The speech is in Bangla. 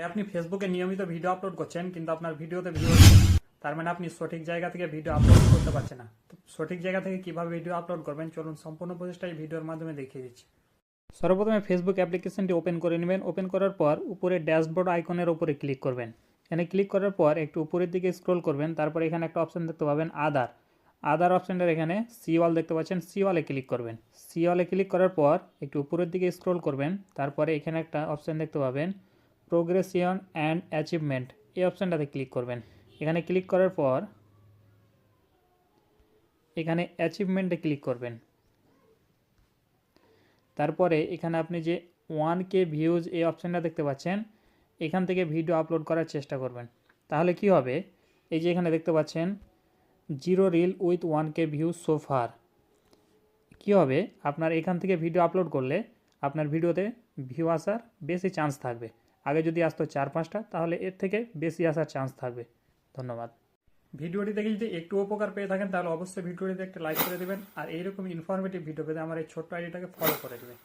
আপনি ফেসবুকে নিয়মিত ভিডিও আপলোড করছেন কিন্তু আপনার ভিডিওতে ভিউ হচ্ছে না, তার মানে আপনি সঠিক জায়গা থেকে ভিডিও আপলোড করতে পারছেন না। তো সঠিক জায়গা থেকে কিভাবে ভিডিও আপলোড করবেন চলুন সম্পূর্ণ প্রসেসটা এই ভিডিওর মাধ্যমে দেখিয়ে দিচ্ছি। সর্বপ্রথমে ফেসবুক অ্যাপ্লিকেশনটি ওপেন করে নেবেন। ওপেন করার পর উপরে ড্যাশবোর্ড আইকনের উপরে ক্লিক করবেন। এখানে ক্লিক করার পর একটু উপরের দিকে স্ক্রল করবেন, তারপর এখানে একটা অপশন দেখতে পাবেন আদার অপশনটার এখানে সি অল দেখতে পাচ্ছেন, সি অলে ক্লিক করবেন। সি অলে ক্লিক করার পর একটু উপরের দিকে স্ক্রল করবেন, তারপরে এখানে একটা অপশন দেখতে পাবেন প্রোগ্রেশন অ্যান্ড অ্যাচিভমেন্ট, এই অপশানটাতে ক্লিক করবেন। এখানে ক্লিক করার পর এখানে অ্যাচিভমেন্টে ক্লিক করবেন। তারপরে এখানে আপনি যে 1K ভিউজ এই অপশানটা দেখতে পাচ্ছেন, এখান থেকে ভিডিও আপলোড করার চেষ্টা করবেন। তাহলে কি হবে, এই যে এখানে দেখতে পাচ্ছেন 0 reel with 1K views so far. কী হবে, আপনার এখান থেকে ভিডিও আপলোড করলে আপনার ভিডিওতে ভিউ আসার বেশি চান্স থাকবে। আগে যদি আসতো 4-5টা, তাহলে এর থেকে বেশি আসার চান্স থাকবে। ধন্যবাদ। ভিডিওটি দেখে যদি একটু উপকার পেয়ে থাকেন তাহলে অবশ্যই ভিডিওটিতে একটা লাইক করে দেবেন, আর এইরকম ইনফরমেটিভ ভিডিও পেতে আমার এই ছোট্ট আইডিটাকে ফলো করে দেবেন।